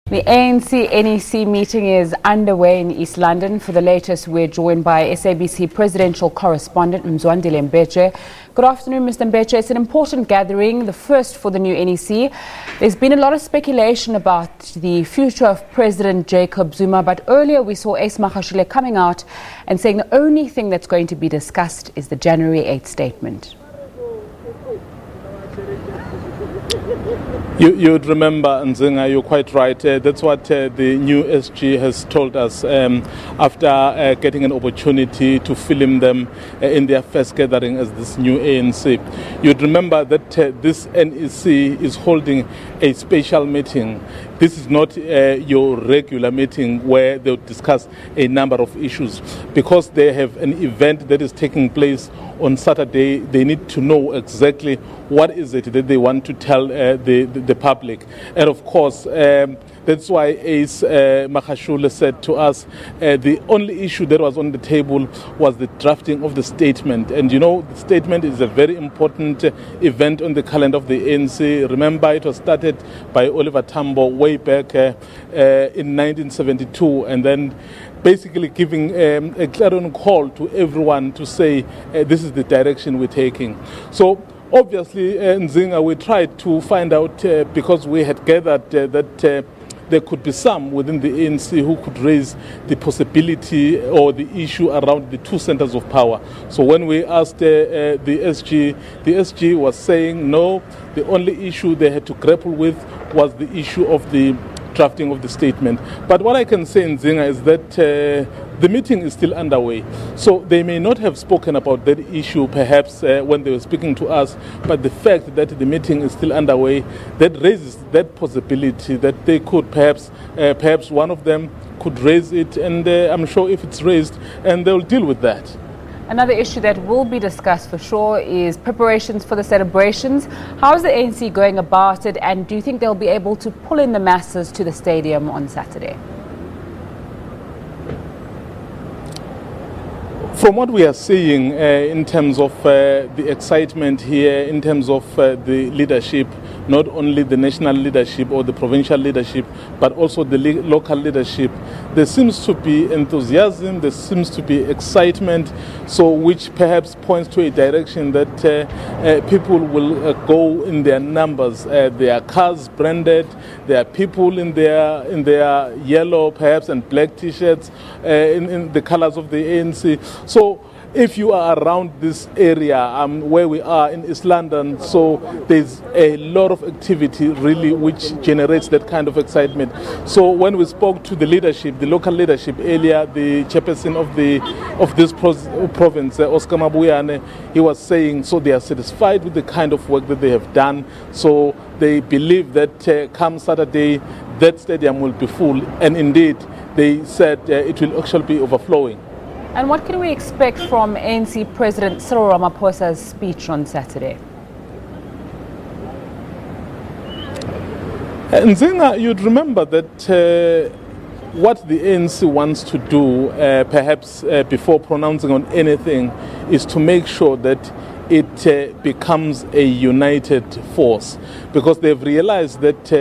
The ANC NEC meeting is underway in East London. For the latest, we're joined by SABC Presidential Correspondent Mzwadile Mbeje. Good afternoon, Mr. Mbeje. It's an important gathering, the first for the new NEC. There's been a lot of speculation about the future of President Jacob Zuma, but earlier we saw Mzwadile coming out and saying the only thing that's going to be discussed is the January 8th statement. You would remember, Nzinga, you're quite right. That's what the new SG has told us after getting an opportunity to film them in their first gathering as this new ANC. You'd remember that this NEC is holding a special meeting. This is not your regular meeting where they'll discuss a number of issues. Because they have an event that is taking place on Saturday, they need to know exactly what is it that they want to tell the public. And of course, that's why Ace Makashule said to us, the only issue that was on the table was the drafting of the statement. And you know, the statement is a very important event on the calendar of the ANC. Remember, it was started by Oliver Tambo way back in 1972, and then basically giving a clarion call to everyone to say this is the direction we're taking. So obviously, Nzinga, we tried to find out because we had gathered that there could be some within the ANC who could raise the possibility or the issue around the two centers of power. So when we asked the SG was saying no, the only issue they had to grapple with was the issue of the drafting of the statement. But what I can say, Nzinga, is that the meeting is still underway. So they may not have spoken about that issue perhaps when they were speaking to us, but the fact that the meeting is still underway, that raises that possibility that they could perhaps one of them could raise it, and I'm sure if it's raised, and they'll deal with that. Another issue that will be discussed for sure is preparations for the celebrations. How is the ANC going about it, and do you think they'll be able to pull in the masses to the stadium on Saturday? From what we are seeing in terms of the excitement here, in terms of the leadership, not only the national leadership or the provincial leadership, but also the local leadership, there seems to be enthusiasm, there seems to be excitement, so which perhaps points to a direction that people will go in their numbers. There are cars branded, there are people in their yellow perhaps and black t-shirts in the colors of the ANC. So if you are around this area where we are in East London, so there's a lot of activity really which generates that kind of excitement. So when we spoke to the leadership, the local leadership earlier, the chairperson of this province, Oscar Mabuyane, he was saying so they are satisfied with the kind of work that they have done. So they believe that come Saturday, that stadium will be full, and indeed they said it will actually be overflowing. And what can we expect from ANC President Cyril Ramaphosa's speech on Saturday? Nzinga, you'd remember that what the ANC wants to do, perhaps before pronouncing on anything, is to make sure that it becomes a united force, because they've realized that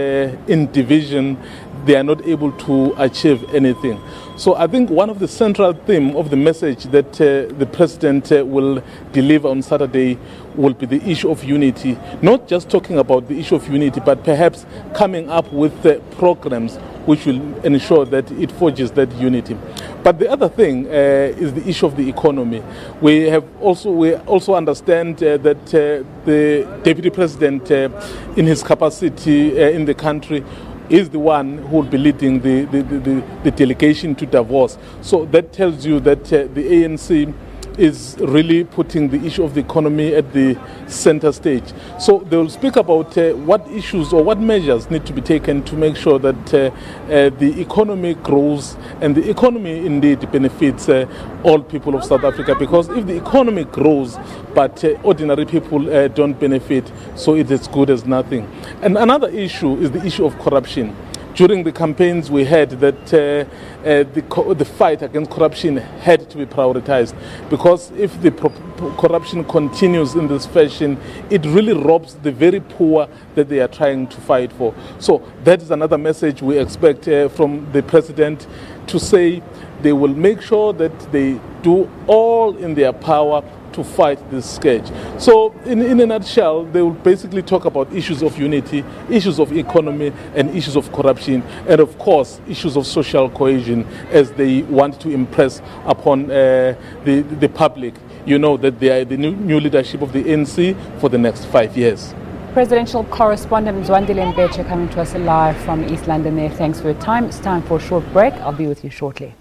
in division they are not able to achieve anything. So I think one of the central themes of the message that the president will deliver on Saturday will be the issue of unity. Not just talking about the issue of unity, but perhaps coming up with programs which will ensure that it forges that unity. But the other thing is the issue of the economy. We also understand that the deputy president, in his capacity in the country, is the one who will be leading the delegation to Davos. So that tells you that the ANC is really putting the issue of the economy at the center stage. So they will speak about what issues or what measures need to be taken to make sure that the economy grows, and the economy indeed benefits all people of South Africa, because if the economy grows but ordinary people don't benefit, so it is good as nothing. And another issue is the issue of corruption. During the campaigns, we heard that the fight against corruption had to be prioritized, because if the corruption continues in this fashion, it really robs the very poor that they are trying to fight for. So that is another message we expect from the president, to say they will make sure that they do all in their power to fight this scourge. So in a nutshell, they will basically talk about issues of unity, issues of economy, and issues of corruption, and of course issues of social cohesion, as they want to impress upon the public, you know, that they are the new leadership of the ANC for the next 5 years. Presidential Correspondent Mzwadile Mbeje coming to us live from East London there. Thanks for your time. It's time for a short break. I'll be with you shortly.